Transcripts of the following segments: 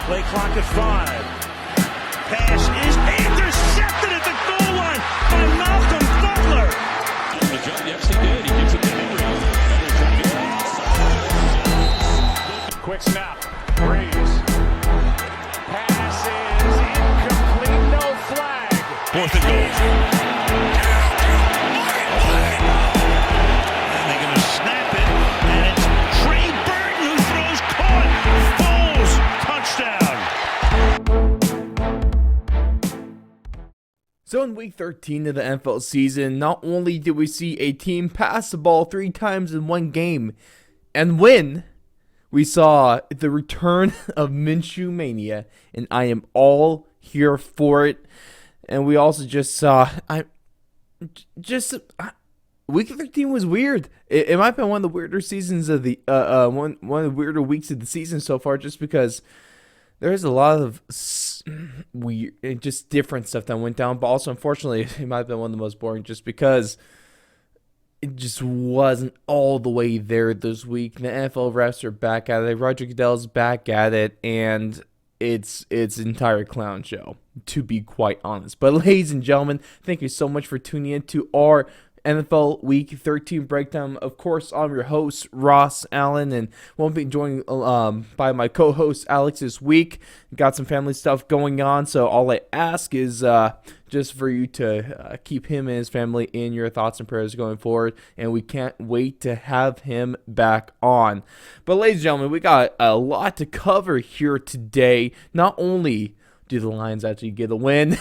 Play clock at 5. Pass is intercepted at the goal line by Malcolm Butler. Yes, he did. He gives it to Henry. Quick snap. Breeze. Pass is incomplete. No flag. 4th and goal. And they're going to snap it, and it's Trey Burton who throws caught. Touchdown. So in week 13 of the NFL season, not only did we see a team pass the ball 3 times in one game and win, we saw the return of Minshew Mania, and I am all here for it. And we also just saw, week 13 was weird. It might have been one of the weirder seasons of the, one of the weirder weeks of the season so far, just because there's a lot of weird, just different stuff that went down. But also, unfortunately, it might have been one of the most boring just because it just wasn't all the way there this week. The NFL refs are back at it. Roger Goodell's back at it. And it's an entire clown show, to be quite honest. But ladies and gentlemen, thank you so much for tuning in to our NFL Week 13 breakdown. Of course, I'm your host, Ross Allen, and won't be joined by my co-host, Alex, this week. Got some family stuff going on, so all I ask is just for you to keep him and his family in your thoughts and prayers going forward, and we can't wait to have him back on. But ladies and gentlemen, we got a lot to cover here today. Not only do the Lions actually get a win,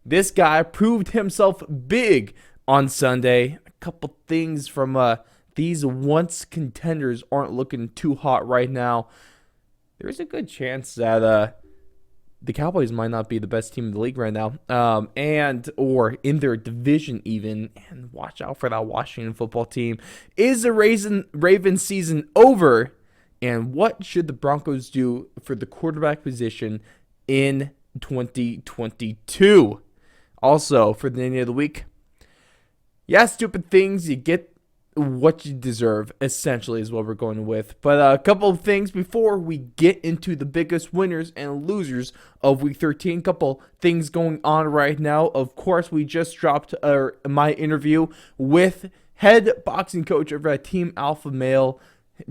this guy proved himself big on Sunday. A couple things from these once contenders aren't looking too hot right now. There's a good chance that the Cowboys might not be the best team in the league right now, and or in their division even. And watch out for that Washington football team. Is the Ravens season over? And what should the Broncos do for the quarterback position in 2022? Also, for the end of the week, yeah, stupid things, you get what you deserve, essentially, is what we're going with. But a couple of things before we get into the biggest winners and losers of Week 13. Couple things going on right now. Of course, we just dropped my interview with head boxing coach over at Team Alpha Male,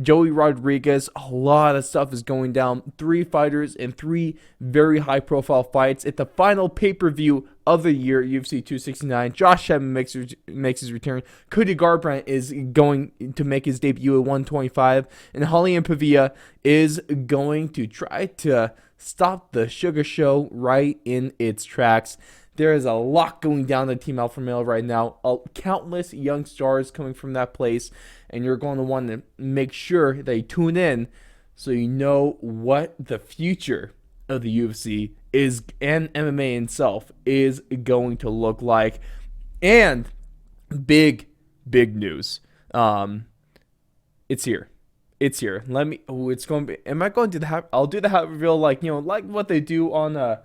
Joey Rodriguez. A lot of stuff is going down. 3 fighters in 3 very high-profile fights. At the final pay-per-view of the year, UFC 269, Josh Chapman makes his return. Cody Garbrandt is going to make his debut at 125. And Raulian Paiva is going to try to stop the Sugar Show right in its tracks. There is a lot going down in Team Alpha Male right now. Countless young stars coming from that place. And you're going to want to make sure that you tune in so you know what the future of the UFC is and MMA itself is going to look like. And big news. It's here. It's here. It's going to be, am I going to do the hat? I'll do the hat reveal like what they do on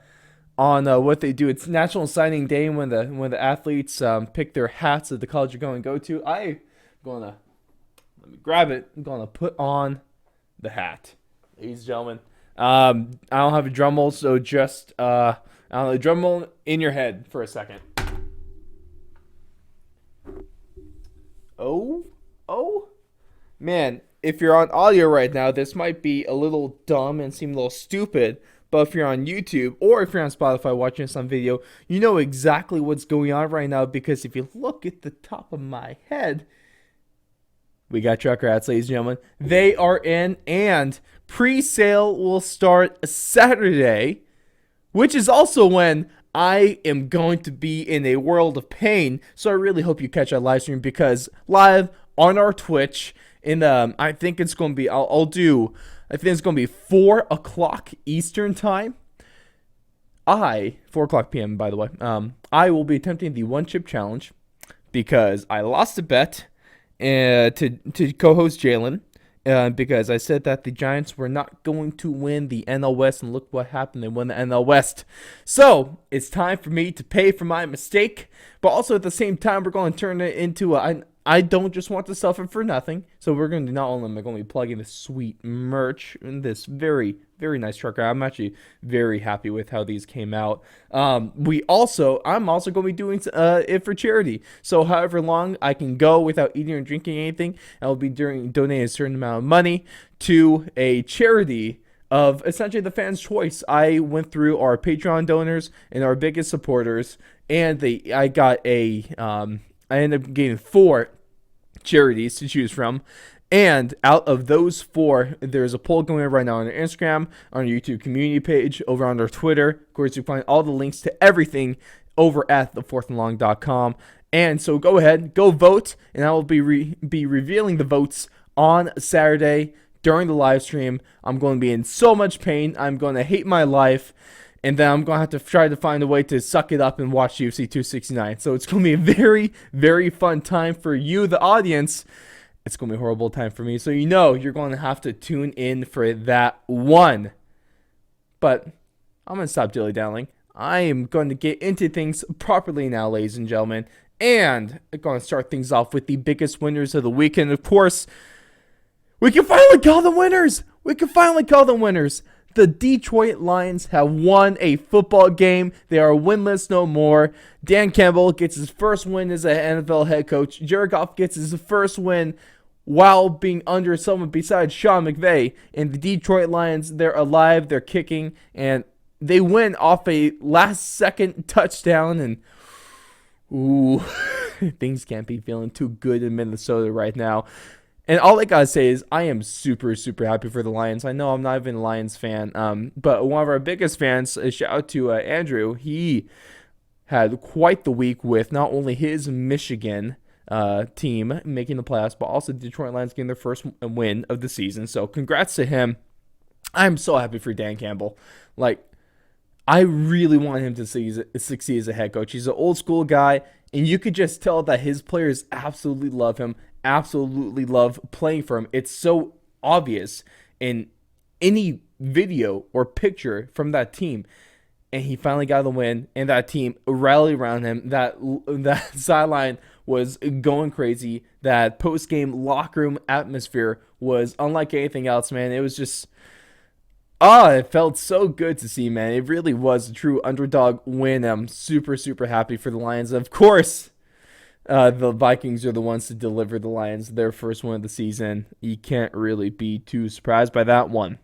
what they do. It's National Signing Day when the athletes pick their hats at the college you're going to go to. I'm gonna let me grab it. I'm gonna put on the hat, ladies and gentlemen. I don't have a drum roll, so just I don't know, a drum roll in your head for a second. Oh, man! If you're on audio right now, this might be a little dumb and seem a little stupid. But if you're on YouTube or if you're on Spotify watching this on video, you know exactly what's going on right now, because if you look at the top of my head, we got trucker hats, ladies and gentlemen. They are in, and pre-sale will start Saturday, which is also when I am going to be in a world of pain. So I really hope you catch our live stream, because live on our Twitch in I think it's going to be I think it's going to be 4 o'clock Eastern time. 4 o'clock p.m., by the way. I will be attempting the one-chip challenge because I lost a bet to co-host Jalen because I said that the Giants were not going to win the NL West, and look what happened. They won the NL West. So it's time for me to pay for my mistake, but also at the same time, we're going to turn it into I don't just want to suffer for nothing. So we're going to not only am I going to be plugging this sweet merch in this very, very nice trucker. I'm actually very happy with how these came out. I'm also going to be doing it for charity. So however long I can go without eating or drinking anything, I'll be donating a certain amount of money to a charity of essentially the fans' choice. I went through our Patreon donors and our biggest supporters, and I ended up getting 4 charities to choose from. And out of those 4, there's a poll going on right now on our Instagram, on our YouTube community page, over on our Twitter. Of course, you find all the links to everything over at thefourthandlong.com. And so go ahead, go vote, and I will be revealing the votes on Saturday during the live stream. I'm going to be in so much pain. I'm going to hate my life. And then I'm going to have to try to find a way to suck it up and watch UFC 269. So it's going to be a very, very fun time for you, the audience. It's going to be a horrible time for me. So you're going to have to tune in for that one. But I'm going to stop dilly-dallying. I am going to get into things properly now, ladies and gentlemen. And I'm going to start things off with the biggest winners of the weekend. Of course, we can finally call them winners. The Detroit Lions have won a football game. They are winless no more. Dan Campbell gets his first win as an NFL head coach. Jared Goff gets his first win while being under someone besides Sean McVay. And the Detroit Lions, they're alive, they're kicking, and they win off a last-second touchdown. And ooh, things can't be feeling too good in Minnesota right now. And all I gotta say is I am super, super happy for the Lions. I know I'm not even a Lions fan, but one of our biggest fans, shout out to Andrew, he had quite the week with not only his Michigan team making the playoffs, but also the Detroit Lions getting their first win of the season. So congrats to him. I'm so happy for Dan Campbell. I really want him to succeed as a head coach. He's an old school guy, and you could just tell that his players absolutely love him. Absolutely love playing for him. It's so obvious in any video or picture from that team. And he finally got the win, and that team rallied around him. That sideline was going crazy. That post-game locker room atmosphere was unlike anything else, man. It was just, it felt so good to see, man. It really was a true underdog win. I'm super, super happy for the Lions. Of course, the Vikings are the ones to deliver the Lions their first win of the season. You can't really be too surprised by that one.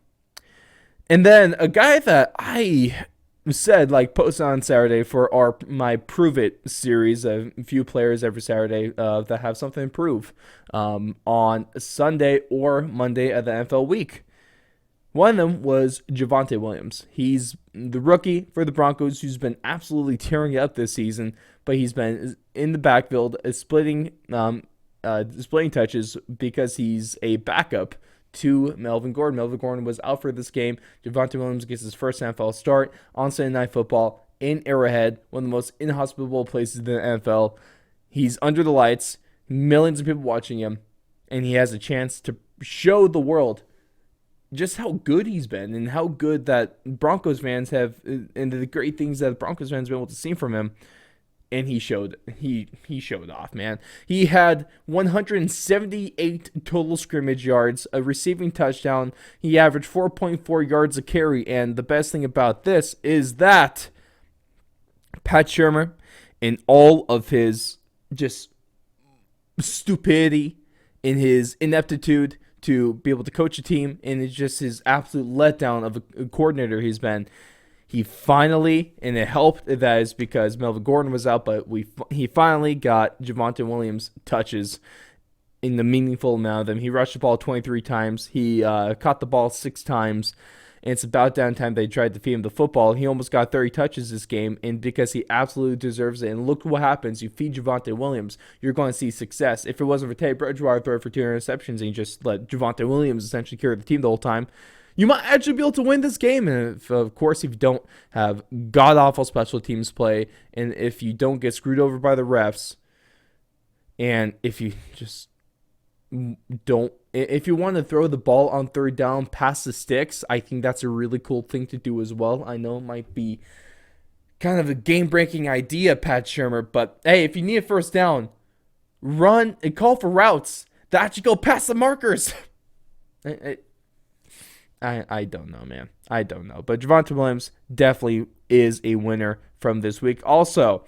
And then a guy that I said, posted on Saturday for my Prove It series, a few players every Saturday that have something to prove on Sunday or Monday of the NFL week. One of them was Javonte Williams. He's the rookie for the Broncos who's been absolutely tearing it up this season, but he's been in the backfield splitting touches because he's a backup to Melvin Gordon. Melvin Gordon was out for this game. Javonte Williams gets his first NFL start on Sunday Night Football in Arrowhead, one of the most inhospitable places in the NFL. He's under the lights, millions of people watching him, and he has a chance to show the world just how good he's been and how good that Broncos fans have, and the great things that Broncos fans have been able to see from him. And he showed off, man. He had 178 total scrimmage yards, a receiving touchdown. He averaged 4.4 yards a carry. And the best thing about this is that Pat Shurmur, in all of his just stupidity, in his ineptitude to be able to coach a team, and it's just his absolute letdown of a coordinator he's been. He finally, and it helped that is because Melvin Gordon was out, but he finally got Javonte Williams touches in the meaningful amount of them. He rushed the ball 23 times. He caught the ball 6 times. And it's about damn time they tried to feed him the football. He almost got 30 touches this game, and because he absolutely deserves it. And look what happens. You feed Javonte Williams, you're going to see success. If it wasn't for Teddy Bridgewater throwing for 2 interceptions and you just let Javonte Williams essentially carry the team the whole time, you might actually be able to win this game. And if you don't have god-awful special teams play, and if you don't get screwed over by the refs, and if you just if you want to throw the ball on third down past the sticks, I think that's a really cool thing to do as well. I know it might be kind of a game-breaking idea, Pat Shurmur, but hey, if you need a first down, run and call for routes that actually go past the markers. I don't know, man. I don't know. But Javonte Williams definitely is a winner from this week. Also,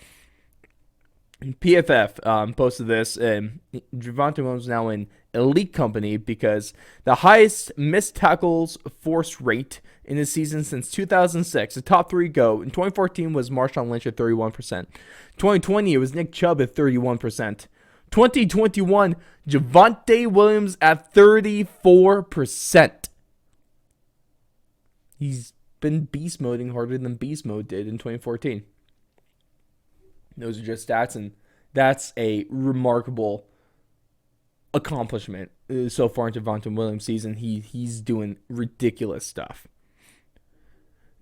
PFF posted this, and Javonte Williams now in elite company because the highest missed tackles force rate in the season since 2006. The top three go. In 2014 was Marshawn Lynch at 31%. 2020 it was Nick Chubb at 31%. 2021 Javonte Williams at 34%. He's been beast moding harder than beast mode did in 2014. Those are just stats, and that's a remarkable accomplishment so far in Javonte Williams' season. He's doing ridiculous stuff.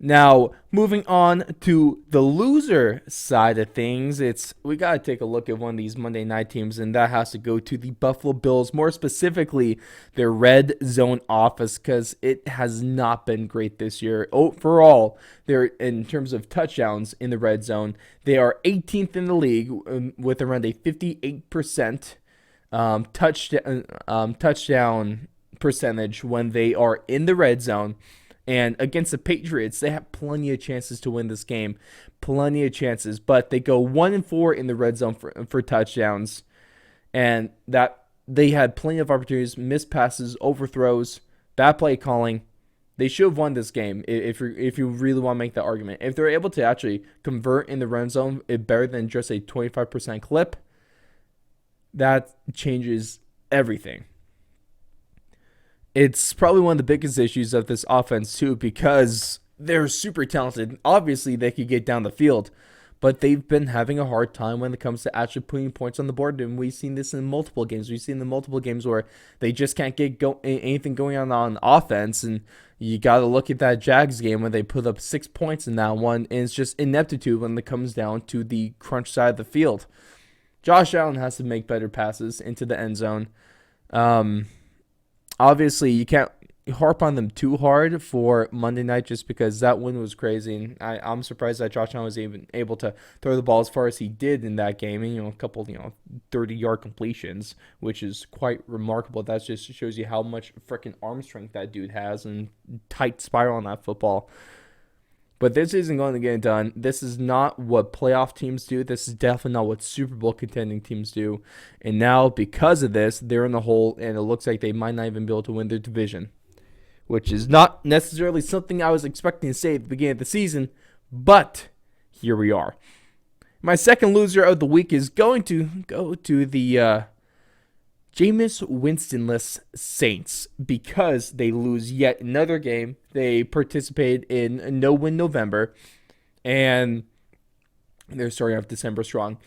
Now, moving on to the loser side of things, we got to take a look at one of these Monday night teams, and that has to go to the Buffalo Bills, more specifically their red zone offense, because it has not been great this year. Overall, they're in terms of touchdowns in the red zone, they are 18th in the league with around a 58% touchdown percentage when they are in the red zone. And against the Patriots, they have plenty of chances to win this game. Plenty of chances. But they go 1-4 in the red zone for touchdowns. And that they had plenty of opportunities, missed passes, overthrows, bad play calling. They should have won this game if you really want to make that argument. If they're able to actually convert in the red zone better than just a 25% clip, that changes everything. It's probably one of the biggest issues of this offense, too, because they're super talented. Obviously, they could get down the field, but they've been having a hard time when it comes to actually putting points on the board, and we've seen this in multiple games. We've seen the multiple games where they just can't get anything going on offense, and you got to look at that Jags game when they put up 6 points in that one, and it's just ineptitude when it comes down to the crunch side of the field. Josh Allen has to make better passes into the end zone. Obviously, you can't harp on them too hard for Monday night just because that win was crazy. And I'm surprised that Josh Allen was even able to throw the ball as far as he did in that game. And, a couple, 30-yard completions, which is quite remarkable. That just shows you how much freaking arm strength that dude has and tight spiral on that football. But this isn't going to get it done. This is not what playoff teams do. This is definitely not what Super Bowl contending teams do. And now, because of this, they're in the hole, and it looks like they might not even be able to win their division, which is not necessarily something I was expecting to say at the beginning of the season, but here we are. My second loser of the week is going to go to the Jameis Winstonless Saints because they lose yet another game. They participated in No-Win November, and they're starting off December strong.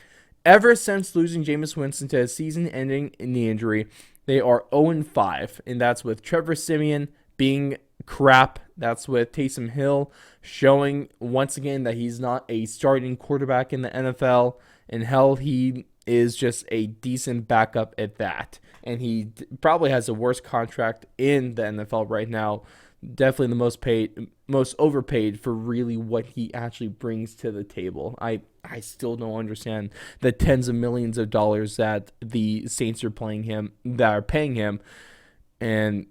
Ever since losing Jameis Winston to a season-ending knee injury, they are 0-5, and that's with Trevor Siemian being crap. That's with Taysom Hill showing once again that he's not a starting quarterback in the NFL, and hell, he is just a decent backup at that. And he probably has the worst contract in the NFL right now. Definitely the most overpaid for really what he actually brings to the table. I still don't understand the tens of millions of dollars that the Saints are paying him, and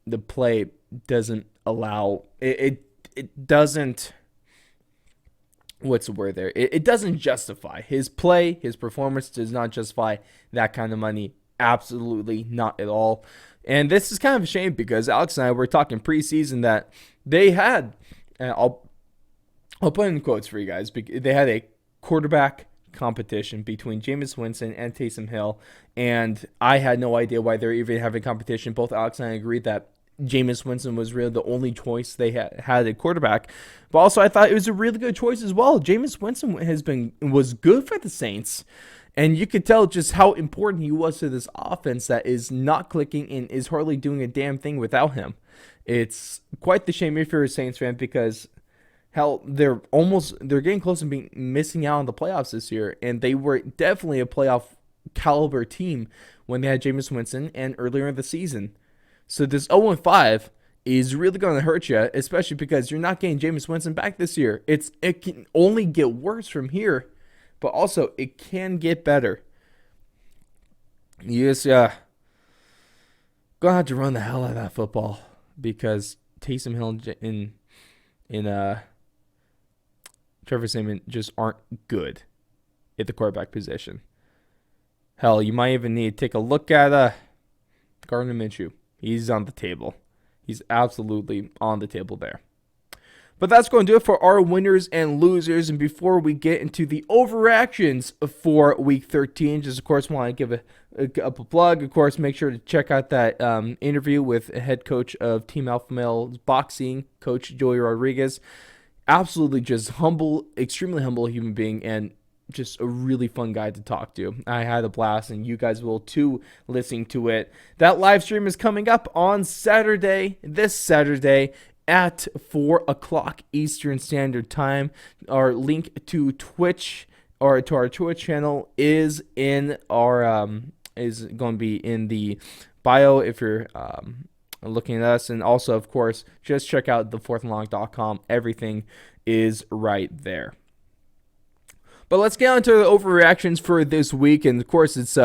the play doesn't allow it doesn't. What's the word there? It doesn't justify his play. His performance does not justify that kind of money. Absolutely not at all. And this is kind of a shame because Alex and I were talking preseason that they had, I'll put in quotes for you guys, they had a quarterback competition between Jameis Winston and Taysom Hill, and I had no idea why they were even having competition. Both Alex and I agreed that Jameis Winston was really the only choice they had at quarterback. But also, I thought it was a really good choice as well. Jameis Winston was good for the Saints, and you could tell just how important he was to this offense that is not clicking and is hardly doing a damn thing without him. It's quite the shame if you're a Saints fan because, hell, they're getting close to missing out on the playoffs this year, and they were definitely a playoff caliber team when they had Jameis Winston and earlier in the season. So this 0-5 is really going to hurt you, especially because you're not getting Jameis Winston back this year. It can only get worse from here, but also it can get better. You just gonna have to run the hell out of that football because Taysom Hill and Trevor Siemian just aren't good at the quarterback position. Hell, you might even need to take a look at Gardner Minshew. He's on the table. He's absolutely on the table there. But that's going to do it for our winners and losers. And before we get into the overreactions for Week 13, just of course want to give a plug. Of course, make sure to check out that interview with head coach of Team Alpha Male Boxing, Coach Joey Rodriguez. Absolutely just humble, extremely humble human being, and just a really fun guy to talk to. I had a blast, and you guys will too listening to it. That live stream is coming up on Saturday, this Saturday, at 4 o'clock Eastern Standard Time. Our link to Twitch or to our Twitch channel is in our is going to be in the bio if you're looking at us. And also, of course, just check out thefourthandlong.com. Everything is right there. But let's get on to the overreactions for this week. And of course, it's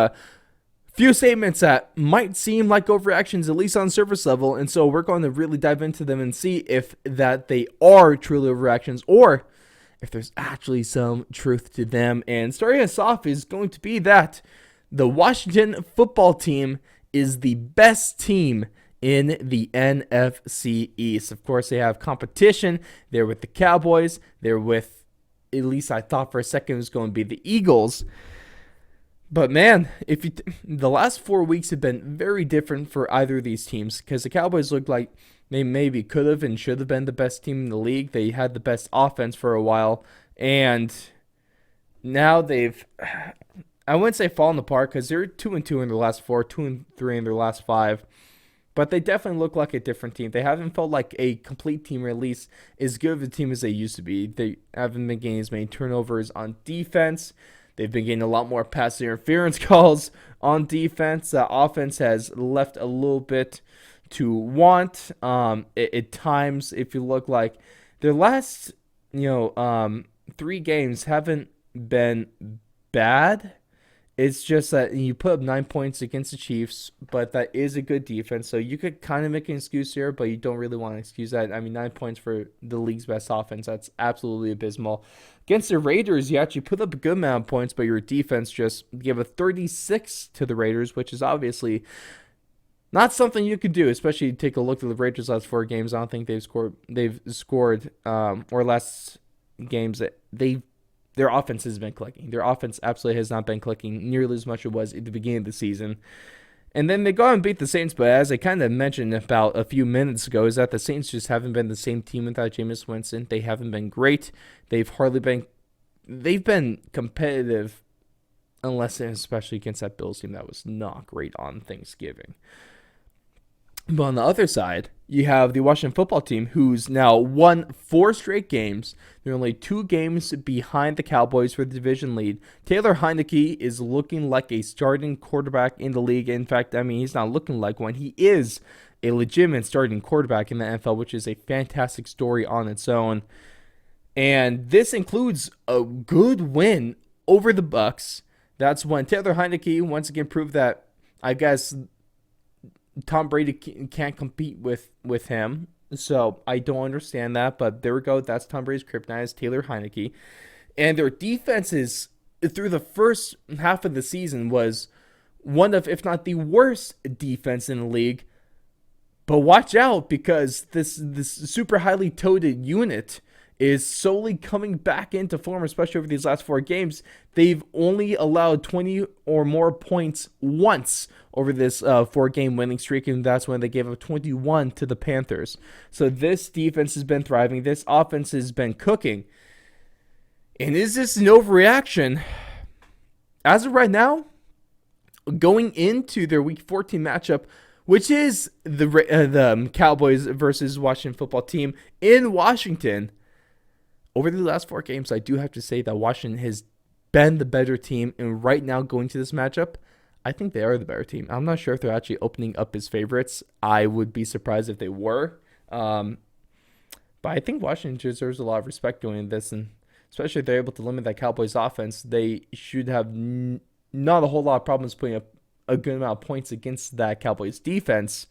few statements that might seem like overreactions, at least on surface level, and so we're going to really dive into them and see if that they are truly overreactions or if there's actually some truth to them. And starting us off is going to be that the Washington football team is the best team in the NFC East. Of course, they have competition. They're with the Cowboys. They're with, at least I thought for a second it was going to be the Eagles. But man, the last 4 weeks have been very different for either of these teams because the Cowboys looked like they maybe could have and should have been the best team in the league. They had the best offense for a while, and now they've, I wouldn't say fallen apart because they're 2-2 in their last 4, 2-3 in their last 5. But they definitely look like a different team. They haven't felt like a complete team, or at least as good of a team as they used to be. They haven't been getting as many turnovers on defense. They've been getting a lot more pass interference calls on defense. The offense has left a little bit to want. At times, if you look like their last, 3 games haven't been bad. It's just that you put up 9 points against the Chiefs, but that is a good defense. So you could kind of make an excuse here, but you don't really want to excuse that. I mean, 9 points for the league's best offense, that's absolutely abysmal. Against the Raiders, you actually put up a good amount of points, but your defense just gave a 36 to the Raiders, which is obviously not something you could do, especially take a look at the Raiders' last 4 games. I don't think they've scored or last games that their offense has been clicking. Their offense absolutely has not been clicking nearly as much as it was at the beginning of the season. And then they go out and beat the Saints, but as I kind of mentioned about a few minutes ago, is that the Saints just haven't been the same team without Jameis Winston. They haven't been great. They've been competitive, unless and especially against that Bills team that was not great on Thanksgiving. But on the other side, you have the Washington football team, who's now won 4 straight games. They're only 2 games behind the Cowboys for the division lead. Taylor Heineke is looking like a starting quarterback in the league. In fact, I mean, he's not looking like one. He is a legitimate starting quarterback in the NFL, which is a fantastic story on its own. And this includes a good win over the Bucs. That's when Taylor Heineke once again proved that, I guess, Tom Brady can't compete with him. So I don't understand that, but there we go. That's Tom Brady's kryptonite, is Taylor Heineke. And their defenses through the first half of the season was one of, if not the worst defense in the league. But watch out, because this super highly touted unit is slowly coming back into form, especially over these last 4 games. They've only allowed 20 or more points once over this 4-game winning streak, and that's when they gave up 21 to the Panthers. So this defense has been thriving. This offense has been cooking. And is this an overreaction? As of right now, going into their Week 14 matchup, which is the Cowboys versus Washington football team in Washington, over the last 4 games, I do have to say that Washington has been the better team. And right now, going to this matchup, I think they are the better team. I'm not sure if they're actually opening up as favorites. I would be surprised if they were. But I think Washington deserves a lot of respect going into this. And especially if they're able to limit that Cowboys offense, they should have not a whole lot of problems putting up a good amount of points against that Cowboys defense.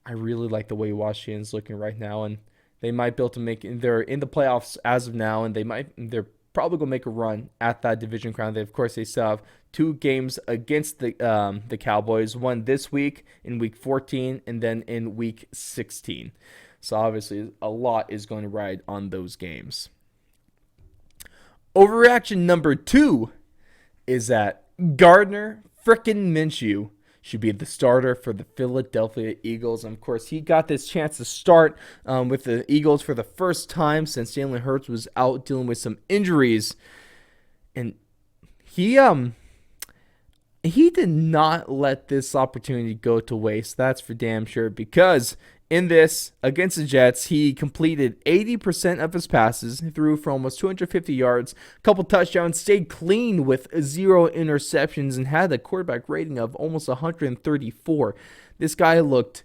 I really like the way Washington's looking right now, and they might be able to they're in the playoffs as of now, and they're probably gonna make a run at that division crown. Of course, they still have 2 games against the Cowboys, one this week in week 14, and then in week 16. So obviously, a lot is going to ride on those games. Overreaction number 2 is that Gardner frickin' Minshew should be the starter for the Philadelphia Eagles. And of course, he got this chance to start with the Eagles for the first time since Jalen Hurts was out dealing with some injuries. And he did not let this opportunity go to waste. That's for damn sure, because in this, against the Jets, he completed 80% of his passes, threw for almost 250 yards, a couple touchdowns, stayed clean with 0 interceptions, and had a quarterback rating of almost 134. This guy looked...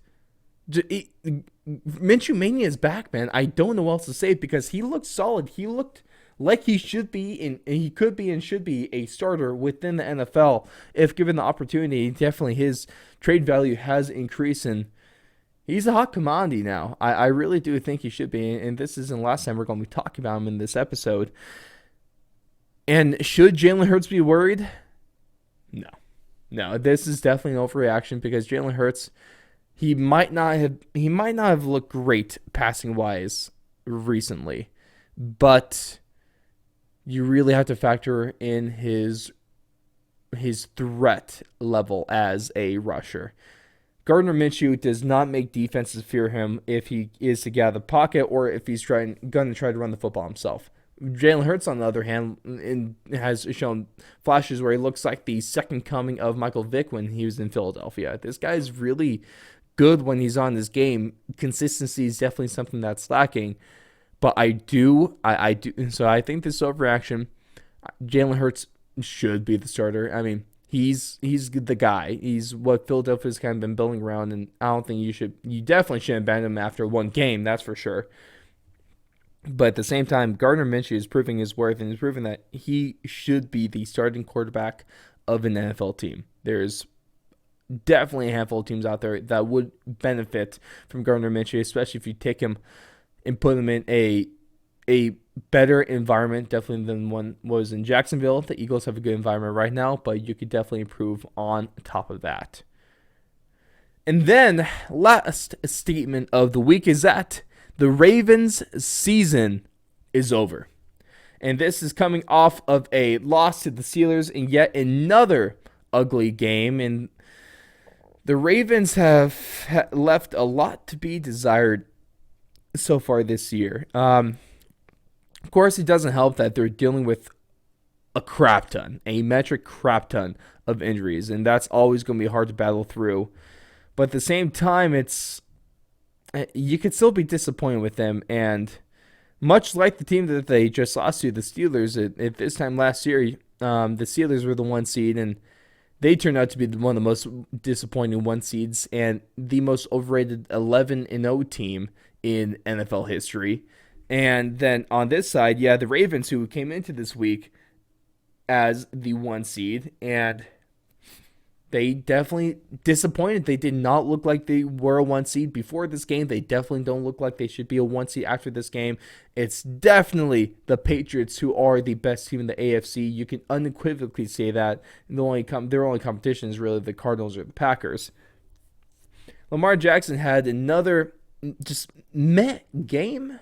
Minshew Mania is back, man. I don't know what else to say because he looked solid. He looked like he should be, and he could be and should be a starter within the NFL if given the opportunity. Definitely his trade value has increased, and he's a hot commodity now. I really do think he should be, and this isn't the last time we're going to be talking about him in this episode. And should Jalen Hurts be worried? No. This is definitely an overreaction because Jalen Hurts, he might not have looked great passing wise recently, but you really have to factor in his threat level as a rusher. Gardner Minshew does not make defenses fear him if he is to get out of the pocket or if he's going to try to run the football himself. Jalen Hurts, on the other hand, has shown flashes where he looks like the second coming of Michael Vick when he was in Philadelphia. This guy is really good when he's on this game. Consistency is definitely something that's lacking. But I do. So I think this overreaction, Jalen Hurts should be the starter. I mean, he's the guy. He's what Philadelphia's kind of been building around, and I don't think you definitely shouldn't ban him after one game. That's for sure. But at the same time, Gardner Minshew is proving his worth, and he's proving that he should be the starting quarterback of an NFL team. There's definitely a handful of teams out there that would benefit from Gardner Minshew, especially if you take him and put him in a better environment, definitely than one was in Jacksonville. The Eagles have a good environment right now, but you could definitely improve on top of that. And then, last statement of the week is that the Ravens' season is over. And this is coming off of a loss to the Steelers in yet another ugly game. And the Ravens have left a lot to be desired so far this year. Of course, it doesn't help that they're dealing with a metric crap ton of injuries, and that's always going to be hard to battle through. But at the same time, you could still be disappointed with them, and much like the team that they just lost to, the Steelers, at this time last year, the Steelers were the 1 seed, and they turned out to be one of the most disappointing 1 seeds and the most overrated 11-0 team in NFL history. And then on this side, the Ravens, who came into this week as the 1 seed, and they definitely disappointed. They did not look like they were a 1 seed before this game. They definitely don't look like they should be a 1 seed after this game. It's definitely the Patriots who are the best team in the AFC. You can unequivocally say that. Their only competition is really the Cardinals or the Packers. Lamar Jackson had another just meh game.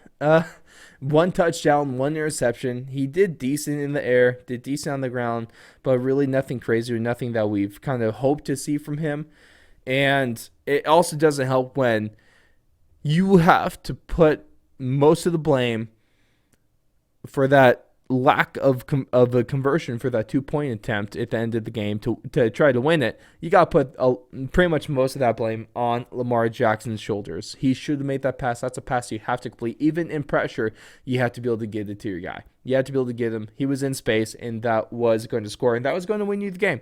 1 touchdown, 1 interception. He did decent in the air, did decent on the ground, but really nothing crazy or nothing that we've kind of hoped to see from him. And it also doesn't help when you have to put most of the blame for that lack of a conversion for that 2-point attempt at the end of the game to try to win it. You got to put pretty much most of that blame on Lamar Jackson's shoulders. He should have made that pass. That's a pass you have to complete. Even in pressure, you have to be able to get it to your guy. You have to be able to get him. He was in space, and that was going to score, and that was going to win you the game.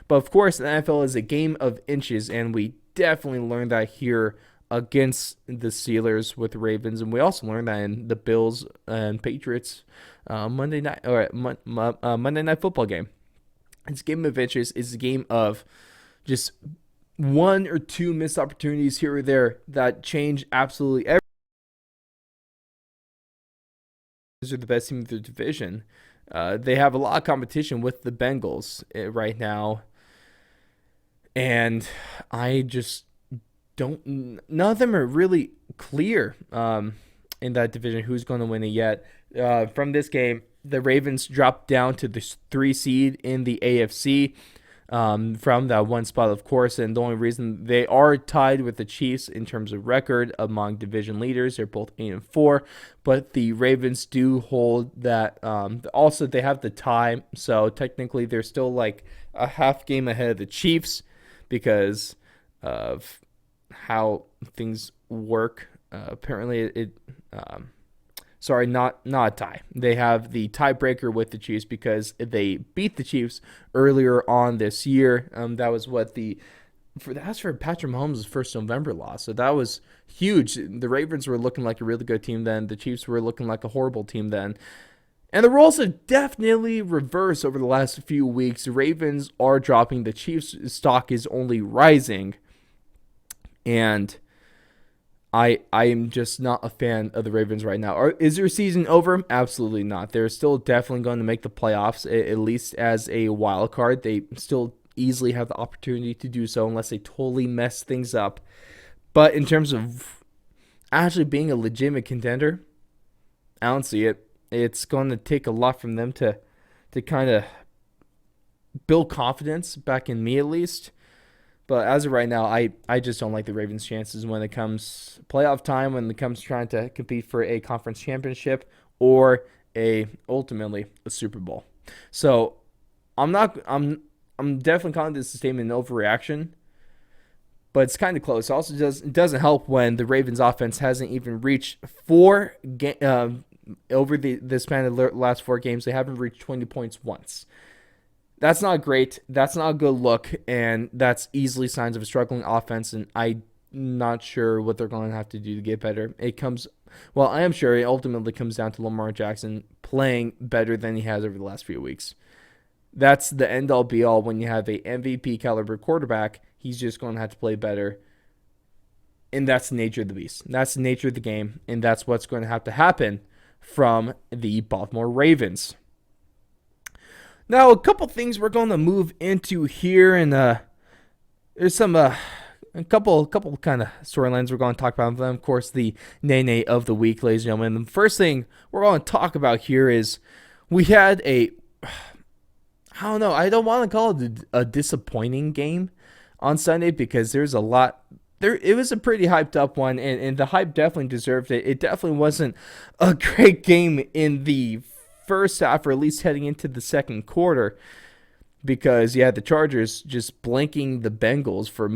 But of course, the NFL is a game of inches, and we definitely learned that here against the Steelers with the Ravens, and we also learned that in the Bills and Patriots Monday night Football game. It's a game of inches. It's a game of just one or two missed opportunities here or there that change absolutely everything. These are the best team in the division. They have a lot of competition with the Bengals right now. And I just don't. None of them are really clear in that division who's going to win it yet. From this game, the Ravens dropped down to the 3 seed in the AFC from that one spot, of course. And the only reason they are tied with the Chiefs in terms of record among division leaders, they're both 8-4. But the Ravens do hold that. Also, they have the tie, so technically they're still like a half game ahead of the Chiefs because of how things work. Apparently, not a tie. They have the tiebreaker with the Chiefs because they beat the Chiefs earlier on this year. That was that's for Patrick Mahomes' first November loss. So that was huge. The Ravens were looking like a really good team then. The Chiefs were looking like a horrible team then. And the roles have definitely reversed over the last few weeks. The Ravens are dropping. The Chiefs' stock is only rising. And I am just not a fan of the Ravens right now. Is their season over? Absolutely not. They're still definitely going to make the playoffs, at least as a wild card. They still easily have the opportunity to do so unless they totally mess things up. But in terms of actually being a legitimate contender, I don't see it. It's going to take a lot from them to kind of build confidence back in me, at least. But as of right now, I just don't like the Ravens' chances when it comes playoff time, when it comes trying to compete for a conference championship or ultimately a Super Bowl. So I'm definitely calling this a statement an overreaction, but it's kind of close. It doesn't help when the Ravens' offense hasn't even reached over the span of the last 4 games. They haven't reached 20 points once. That's not great. That's not a good look, and that's easily signs of a struggling offense, and I'm not sure what they're going to have to do to get better. I am sure it ultimately comes down to Lamar Jackson playing better than he has over the last few weeks. That's the end-all, be-all when you have a MVP caliber quarterback. He's just going to have to play better, and that's the nature of the beast. That's the nature of the game, and that's what's going to have to happen from the Baltimore Ravens. Now, a couple things we're going to move into here, and there's a couple kind of storylines we're going to talk about. Of course, the nay of the week, ladies and gentlemen. The first thing we're going to talk about here is we had I don't know, I don't want to call it a disappointing game on Sunday because there's a lot. It was a pretty hyped up one, and the hype definitely deserved it. It definitely wasn't a great game in the first half, or at least heading into the second quarter, because you had the Chargers just blanking the Bengals for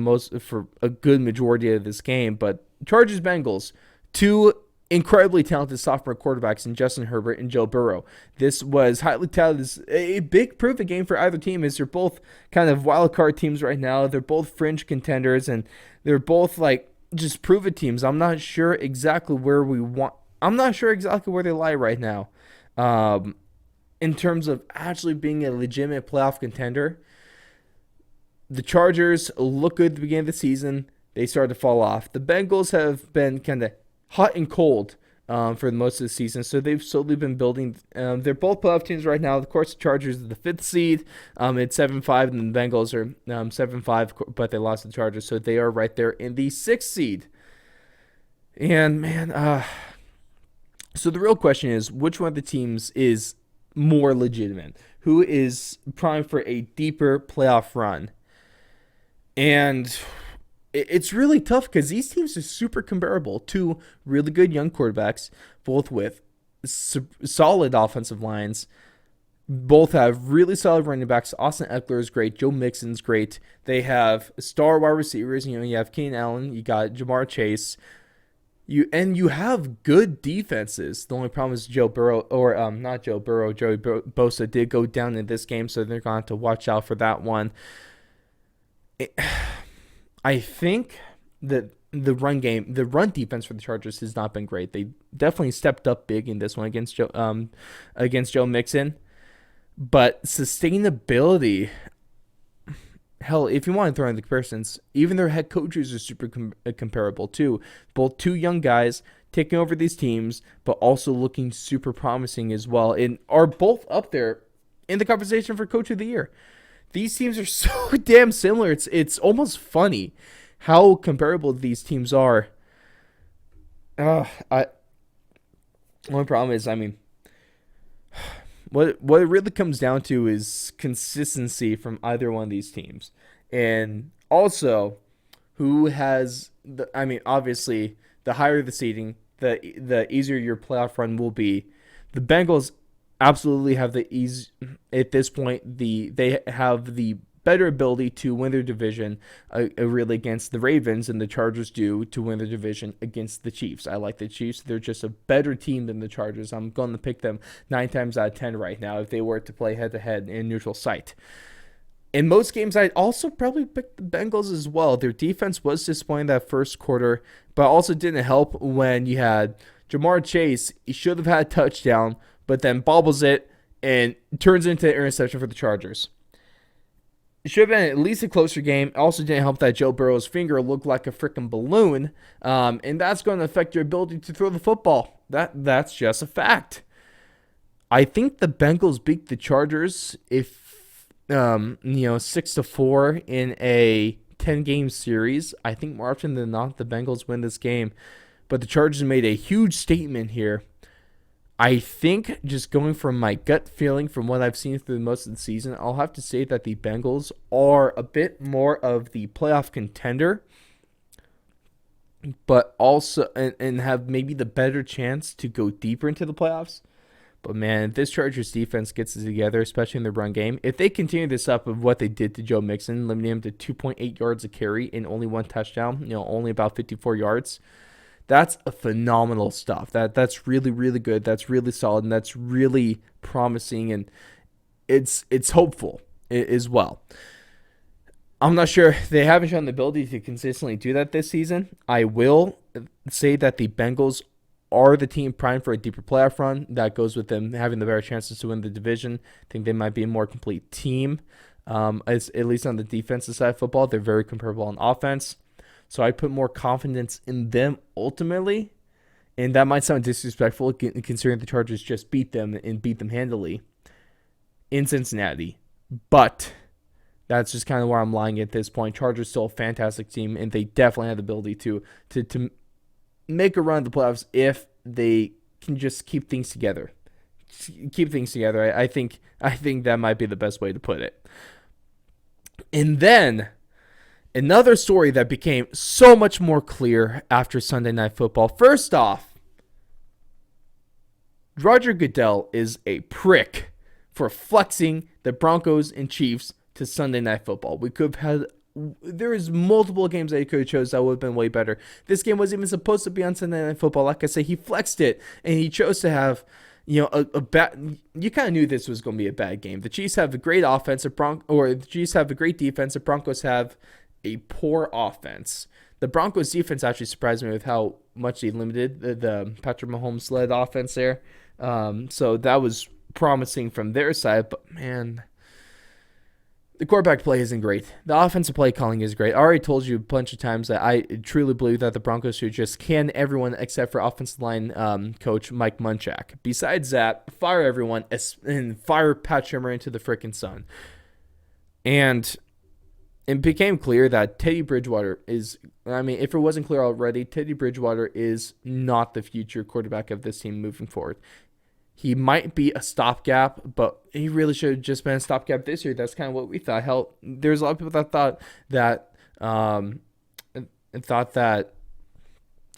a good majority of this game. But Chargers-Bengals, 2 incredibly talented sophomore quarterbacks in Justin Herbert and Joe Burrow. This was highly touted as a big proof of game for either team, as they're both kind of wild card teams right now. They're both fringe contenders, and they're both like just prove-it teams. I'm not sure exactly where they lie right now. In terms of actually being a legitimate playoff contender. The Chargers look good at the beginning of the season. They started to fall off. The Bengals have been kind of hot and cold for most of the season, so they've slowly been building. They're both playoff teams right now. Of course, the Chargers are the 5th seed. It's 7-5, and the Bengals are 7-5, but they lost to the Chargers, so they are right there in the 6th seed. And, man, so the real question is, which one of the teams is more legitimate? Who is primed for a deeper playoff run? And it's really tough because these teams are super comparable. 2 really good young quarterbacks, both with solid offensive lines. Both have really solid running backs. Austin Eckler is great. Joe Mixon's great. They have star wide receivers. You have Keenan Allen. You got Jamar Chase. You have good defenses. The only problem is Joey Bosa did go down in this game, so they're going to have to watch out for that one. I think that the run defense for the Chargers has not been great. They definitely stepped up big in this one against Joe Mixon, but sustainability, hell, if you want to throw in the comparisons, even their head coaches are super comparable too. Both two young guys taking over these teams, but also looking super promising as well, and are both up there in the conversation for Coach of the Year. These teams are so damn similar. It's almost funny how comparable these teams are. One problem is, I mean, what it really comes down to is consistency from either one of these teams, and also who has the. I mean, obviously, the higher the seeding, the easier your playoff run will be. The Bengals absolutely have the easy at this point. They have the better ability to win their division really against the Ravens, and the Chargers do to win their division against the Chiefs. I like the Chiefs. They're just a better team than the Chargers. I'm going to pick them 9 times out of 10 right now if they were to play head-to-head in neutral site. In most games, I'd also probably pick the Bengals as well. Their defense was disappointing that first quarter, but also didn't help when you had Jamar Chase. He should have had a touchdown, but then bobbles it and turns into an interception for the Chargers. It should have been at least a closer game. It also didn't help that Joe Burrow's finger looked like a freaking balloon, and that's going to affect your ability to throw the football. That's just a fact. I think the Bengals beat the Chargers if 6-4 in a 10-game series. I think more often than not the Bengals win this game, but the Chargers made a huge statement here. I think just going from my gut feeling from what I've seen through most of the season, I'll have to say that the Bengals are a bit more of the playoff contender, but also and have maybe the better chance to go deeper into the playoffs. But man, if this Chargers defense gets it together, especially in the run game, if they continue this up of what they did to Joe Mixon, limiting him to 2.8 yards a carry and only one touchdown, only about 54 yards, that's a phenomenal stuff. That's really, really good. That's really solid, and that's really promising, and it's hopeful as well. I'm not sure. They haven't shown the ability to consistently do that this season. I will say that the Bengals are the team primed for a deeper playoff run. That goes with them having the better chances to win the division. I think they might be a more complete team, at least on the defensive side of football. They're very comparable on offense. So I put more confidence in them ultimately. And that might sound disrespectful considering the Chargers just beat them and beat them handily in Cincinnati. But that's just kind of where I'm lying at this point. Chargers still a fantastic team, and they definitely have the ability to make a run at the playoffs if they can just keep things together. I think that might be the best way to put it. And then another story that became so much more clear after Sunday Night Football. First off, Roger Goodell is a prick for flexing the Broncos and Chiefs to Sunday Night Football. We could have had, there is multiple games that he could have chose that would have been way better. This game wasn't even supposed to be on Sunday Night Football. Like I said, he flexed it, and he chose to have a bad. You kind of knew this was going to be a bad game. The Chiefs have a great offense, the Chiefs have a great defense. The Broncos have a poor offense. The Broncos defense actually surprised me with how much they limited the Patrick Mahomes-led offense there. So that was promising from their side. But, man, the quarterback play isn't great. The offensive play calling is great. I already told you a bunch of times that I truly believe that the Broncos should just can everyone except for offensive line coach Mike Munchak. Besides that, fire everyone and fire Pat Shurmur into the frickin' sun. And it became clear that Teddy Bridgewater is, if it wasn't clear already, Teddy Bridgewater is not the future quarterback of this team moving forward. He might be a stopgap, but he really should have just been a stopgap this year. That's kind of what we thought. Hell, there's a lot of people that thought that,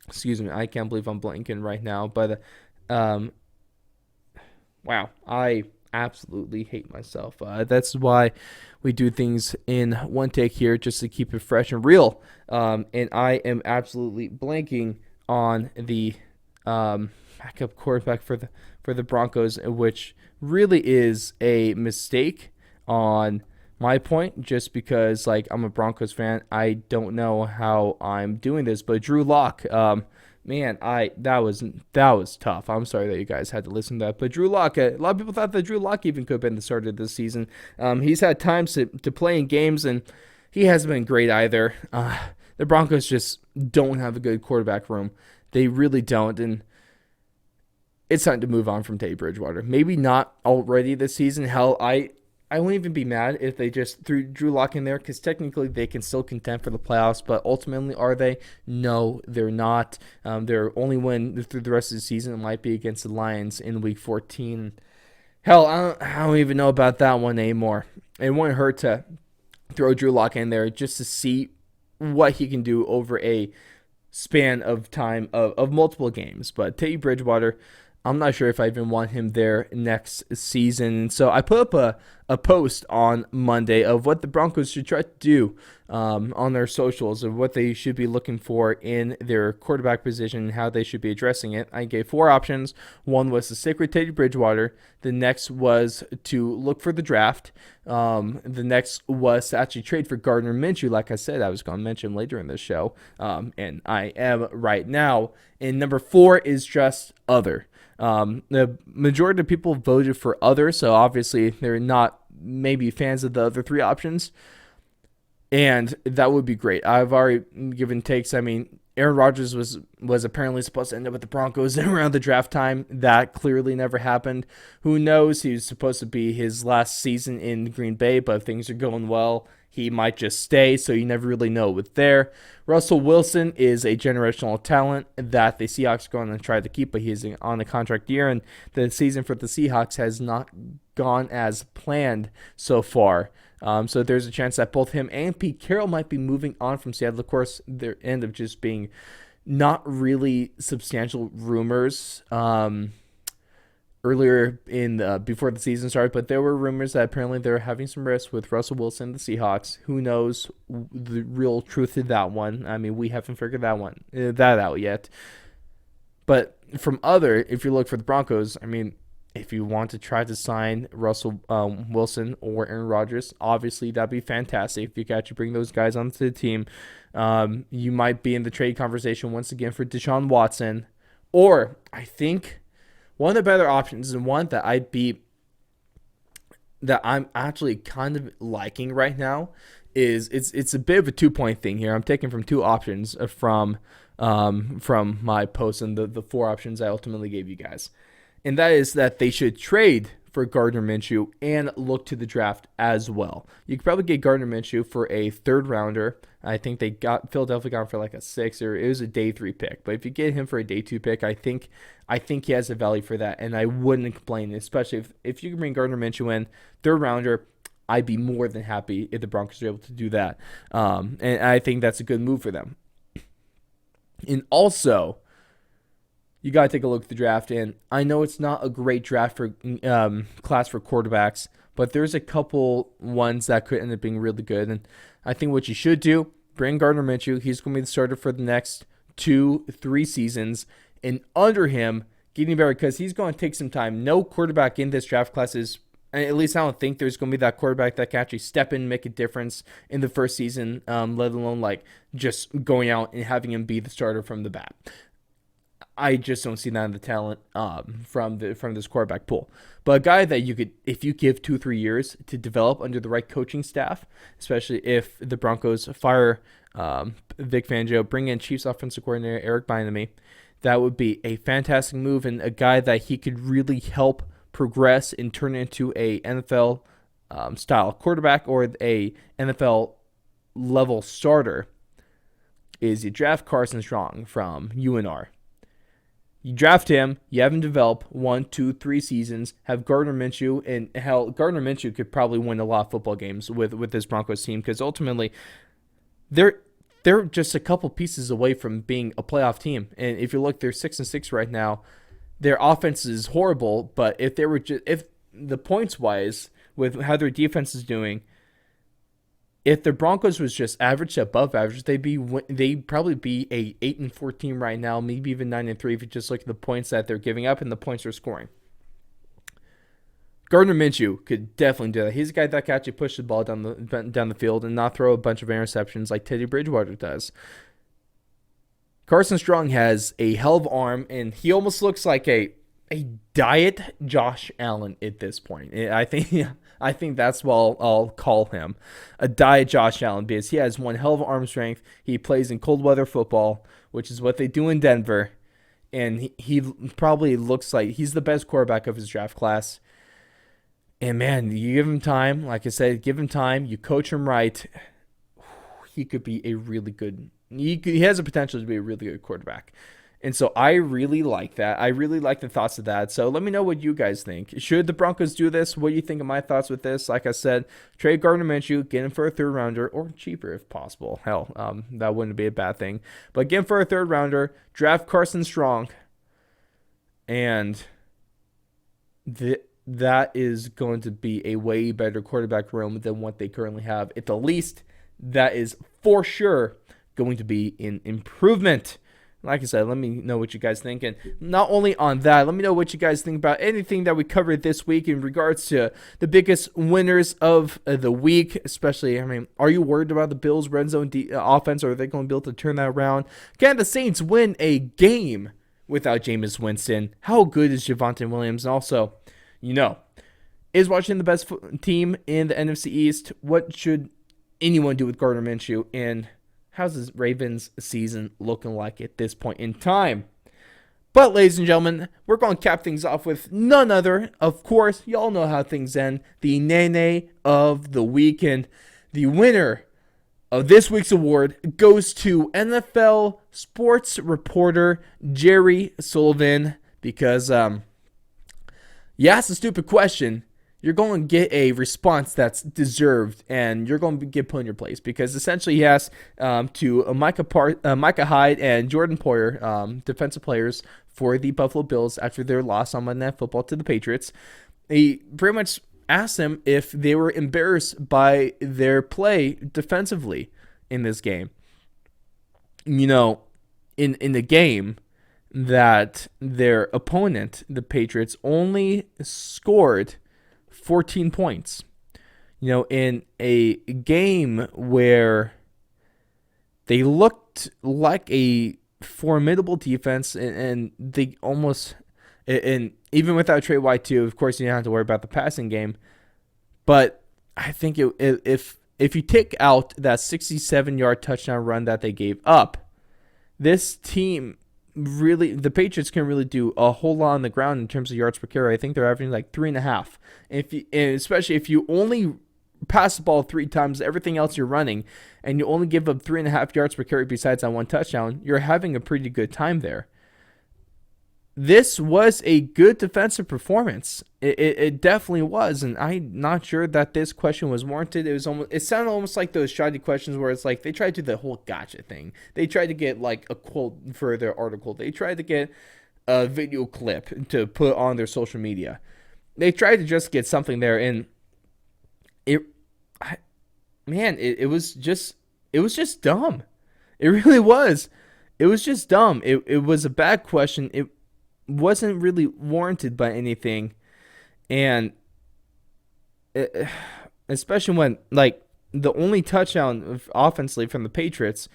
excuse me, I can't believe I'm blanking right now, but wow, I absolutely hate myself. That's why we do things in one take here, just to keep it fresh and real. And I am absolutely blanking on the backup quarterback for the Broncos, which really is a mistake on my point, just because I'm a Broncos fan. I don't know how I'm doing this, but Drew Lock, man, that was tough. I'm sorry that you guys had to listen to that. But Drew Lock, a lot of people thought that Drew Lock even could have been the starter this season. He's had times to play in games, and he hasn't been great either. The Broncos just don't have a good quarterback room. They really don't, and it's time to move on from Teddy Bridgewater. Maybe not already this season. Hell, I wouldn't even be mad if they just threw Drew Lock in there, because technically they can still contend for the playoffs, but ultimately, are they? No, they're not. Their only win through the rest of the season might be against the Lions in Week 14. Hell, I don't even know about that one anymore. It wouldn't hurt to throw Drew Lock in there just to see what he can do over a span of time of multiple games. But Teddy Bridgewater, I'm not sure if I even want him there next season. So I put up a post on Monday of what the Broncos should try to do on their socials, of what they should be looking for in their quarterback position and how they should be addressing it. I gave 4 options. One was to stick with Teddy Bridgewater. The next was to look for the draft. The next was to actually trade for Gardner Minshew. Like I said, I was going to mention later in this show, and I am right now. And number 4 is just other. The majority of people voted for other, so obviously they're not maybe fans of the other 3 options, and that would be great. I've already given takes. I mean, Aaron Rodgers was apparently supposed to end up with the Broncos around the draft time. That clearly never happened. Who knows? He was supposed to be his last season in Green Bay, but if things are going well, he might just stay, so you never really know with there. Russell Wilson is a generational talent that the Seahawks are going to try to keep, but he's on a contract year, and the season for the Seahawks has not gone as planned so far. So there's a chance that both him and Pete Carroll might be moving on from Seattle. Of course, there end up just being not really substantial rumors earlier in before the season started, but there were rumors that apparently they were having some risks with Russell Wilson and the Seahawks. Who knows the real truth of that one? I mean, we haven't figured that out yet. But from other, if you look for the Broncos, I mean, if you want to try to sign Russell Wilson or Aaron Rodgers, obviously that'd be fantastic if you could actually bring those guys onto the team. You might be in the trade conversation once again for Deshaun Watson, or I think one of the better options, and one that I'm actually kind of liking right now, is it's a bit of a 2-point thing here. I'm taking from 2 options from my post and the 4 options I ultimately gave you guys. And that is that they should trade for Gardner Minshew and look to the draft as well. You could probably get Gardner Minshew for a 3rd rounder. I think Philadelphia got him for like a 6, or it was a day 3 pick. But if you get him for a day 2 pick, I think he has a value for that, and I wouldn't complain, especially if you can bring Gardner Minshew in 3rd rounder. I'd be more than happy if the Broncos are able to do that, and I think that's a good move for them. And also, you got to take a look at the draft, and I know it's not a great draft for class for quarterbacks, but there's a couple ones that could end up being really good, and I think what you should do, bring Gardner Minshew. He's going to be the starter for the next 2-3 seasons, and under him, getting better, because he's going to take some time. No quarterback in this draft class is, at least I don't think there's going to be that quarterback that can actually step in and make a difference in the first season, let alone like just going out and having him be the starter from the bat. I just don't see that in the talent from this quarterback pool. But a guy that you could, if you give 2-3 years to develop under the right coaching staff, especially if the Broncos fire Vic Fangio, bring in Chiefs offensive coordinator Eric Bieniemy, that would be a fantastic move, and a guy that he could really help progress and turn into a NFL style quarterback or a NFL level starter. Is you draft Carson Strong from UNR. You draft him, you have him develop 1, 2, 3 seasons, have Gardner Minshew, and hell, Gardner Minshew could probably win a lot of football games with this Broncos team, because ultimately they're just a couple pieces away from being a playoff team. And if you look, they're 6-6 right now. Their offense is horrible, but if the points wise with how their defense is doing, if the Broncos was just average to above average, they'd probably be a 8-4 team right now, maybe even 9-3 if you just look at the points that they're giving up and the points they're scoring. Gardner Minshew could definitely do that. He's a guy that can actually push the ball down the field and not throw a bunch of interceptions like Teddy Bridgewater does. Carson Strong has a hell of arm, and he almost looks like a diet Josh Allen at this point. I think that's what I'll call him, a diet Josh Allen, because he has one hell of arm strength. He plays in cold weather football, which is what they do in Denver, and he probably looks like he's the best quarterback of his draft class. And man, you give him time, like I said, give him time, you coach him right, he could be a really good. He has the potential to be a really good quarterback. And so I really like that. I really like the thoughts of that. So let me know what you guys think. Should the Broncos do this? What do you think of my thoughts with this? Like I said, trade Gardner Minshew, get him for a third rounder, or cheaper if possible. Hell, that wouldn't be a bad thing. But get him for a third rounder, draft Carson Strong, and that is going to be a way better quarterback room than what they currently have. At the least, that is for sure going to be an improvement. Like I said, let me know what you guys think. And not only on that, let me know what you guys think about anything that we covered this week in regards to the biggest winners of the week. Especially, are you worried about the Bills' red zone offense, or are they going to be able to turn that around? Can the Saints win a game without Jameis Winston? How good is Javonte Williams? And also, is Washington the best team in the NFC East? What should anyone do with Gardner Minshew? And how's this Ravens season looking like at this point in time? But, ladies and gentlemen, we're going to cap things off with none other. Of course, y'all know how things end. The Nene of the week. And the winner of this week's award goes to NFL sports reporter Jerry Sullivan. Because, you asked a stupid question, you're going to get a response that's deserved, and you're going to get put in your place, because essentially he asked to Micah Hyde and Jordan Poyer, defensive players for the Buffalo Bills after their loss on Monday Night Football to the Patriots. He pretty much asked them if they were embarrassed by their play defensively in this game. In the game that their opponent, the Patriots, only scored 14 points. In a game where they looked like a formidable defense, and they almost, and even without Trey White too, of course you don't have to worry about the passing game. But I think if you take out that 67-yard touchdown run that they gave up, this team really, the Patriots can really do a whole lot on the ground in terms of yards per carry. I think they're averaging like 3.5. And especially if you only pass the ball 3 times, everything else you're running, and you only give up 3.5 yards per carry besides that one touchdown, you're having a pretty good time there. This was a good defensive performance. It definitely was, and I'm not sure that this question was warranted. It sounded almost like those shoddy questions where it's like they tried to do the whole gotcha thing. They tried to get like a quote for their article. They tried to get a video clip to put on their social media. They tried to just get something there, and it was just dumb. It really was. It was just dumb. It was a bad question. It wasn't really warranted by anything, and especially when like the only touchdown offensively from the Patriots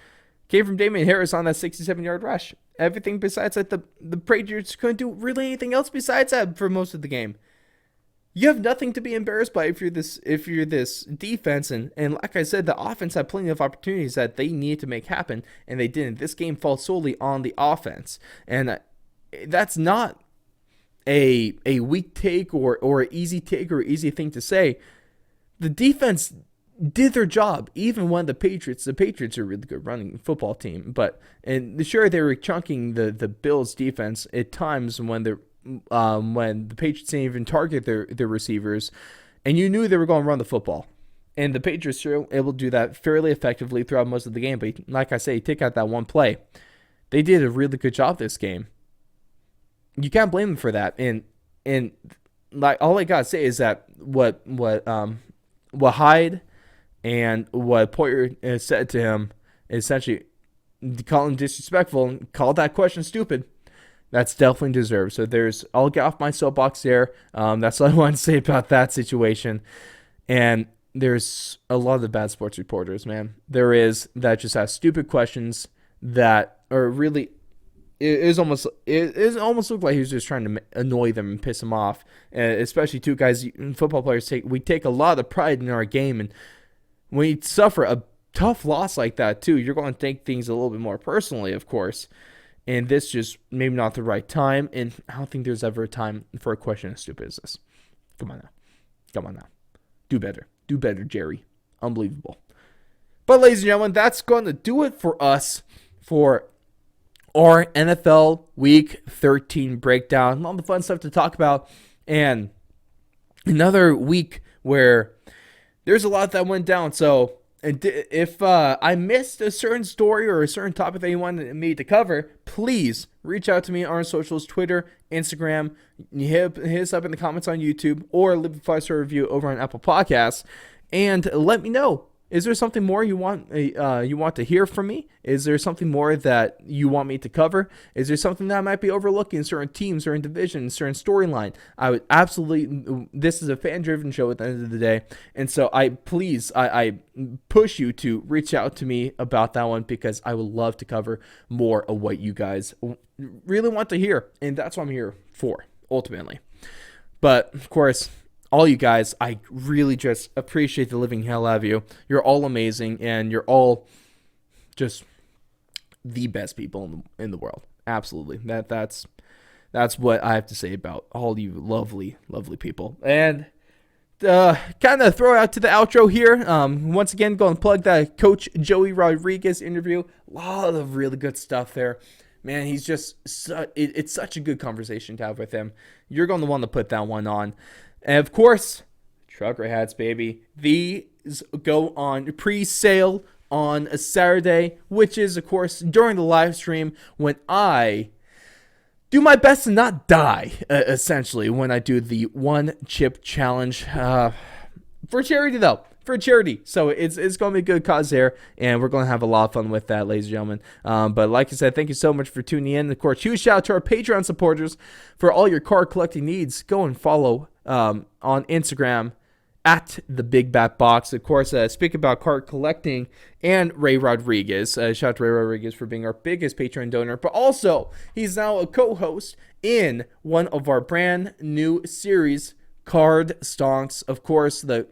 came from Damian Harris on that 67-yard rush. Everything besides that, the Patriots couldn't do really anything else besides that for most of the game. You have nothing to be embarrassed by if you're this defense, and like I said, the offense had plenty of opportunities that they needed to make happen, and they didn't. This game falls solely on the offense, and that's not a weak take or an easy take or easy thing to say. The defense did their job, even when the Patriots are a really good running football team. And sure, they were chunking the Bills defense at times when the Patriots didn't even target their receivers, and you knew they were going to run the football. And the Patriots were able to do that fairly effectively throughout most of the game. But like I say, you take out that one play, they did a really good job this game. You can't blame them for that. And like all I gotta say is that what Hyde and what Poyer said to him, essentially call him disrespectful and call that question stupid. That's definitely deserved. So I'll get off my soapbox there. That's all I want to say about that situation. And there's a lot of the bad sports reporters, man. There is that just ask stupid questions that or really, it almost looked like he was just trying to annoy them and piss them off. Especially two guys, football players we take a lot of pride in our game, and when you suffer a tough loss like that too, you're going to take things a little bit more personally, of course. And this just maybe not the right time. And I don't think there's ever a time for a question as stupid as this. Come on now. Do better, Jerry. Unbelievable. But ladies and gentlemen, that's going to do it for us for our NFL Week 13 breakdown. All the fun stuff to talk about. And another week where there's a lot that went down. So if I missed a certain story or a certain topic that you wanted me to cover, please reach out to me on our socials, Twitter, Instagram. Hit us up in the comments on YouTube, or leave a 5-star review over on Apple Podcasts, and let me know. Is there something more you want to hear from me? Is there something more that you want me to cover? Is there something that I might be overlooking in certain teams, certain divisions, certain storyline? I would absolutely. This is a fan-driven show at the end of the day, and so I push you to reach out to me about that one, because I would love to cover more of what you guys really want to hear, and that's what I'm here for ultimately. But of course, all you guys, I really just appreciate the living hell out of you. You're all amazing, and you're all just the best people in the world. Absolutely. That's what I have to say about all you lovely, lovely people. And kind of throw out to the outro here. Once again, go and plug that Coach Joey Rodriguez interview. A lot of really good stuff there. Man, he's just it's such a good conversation to have with him. You're going to want to put that one on. And of course, trucker hats, baby. These go on pre-sale on a Saturday, which is, of course, during the live stream when I do my best to not die, essentially, when I do the one chip challenge. For charity, though. For charity. So it's going to be a good cause there, and we're going to have a lot of fun with that, ladies and gentlemen. But like I said, thank you so much for tuning in. Of course, huge shout out to our Patreon supporters for all your card collecting needs. Go and follow on Instagram at the Big Bat Box. Of course, speak about card collecting and Ray Rodriguez. Shout out to Ray Rodriguez for being our biggest Patreon donor, but also he's now a co-host in one of our brand new series, Card Stonks. Of course, the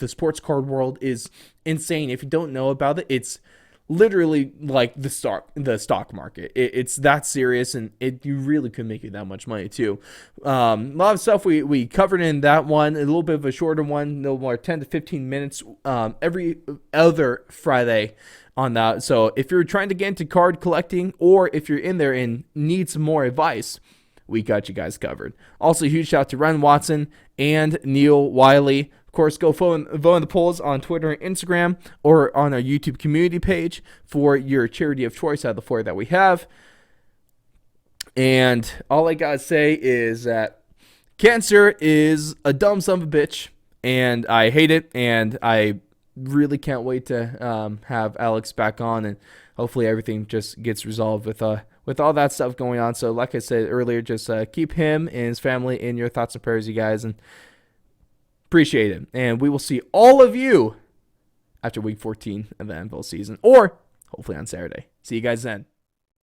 sports card world is insane. If you don't know about it, it's literally like the stock market. It's that serious, and you really could make you that much money too. A lot of stuff we covered in that one, a little bit of a shorter one, no more 10 to 15 minutes every other Friday on that. So if you're trying to get into card collecting, or if you're in there and need some more advice, we got you guys covered. Also, huge shout out to Ren Watson and Neil Wiley. Of course, go vote in the polls on Twitter and Instagram, or on our YouTube community page for your charity of choice out of the 4 that we have. And all I gotta say is that cancer is a dumb son of a bitch, and I hate it, and I really can't wait to have Alex back on, and hopefully everything just gets resolved with all that stuff going on. So like I said earlier, just keep him and his family in your thoughts and prayers, you guys, and appreciate it. And we will see all of you after week 14 of the NFL season, or hopefully on Saturday. See you guys then.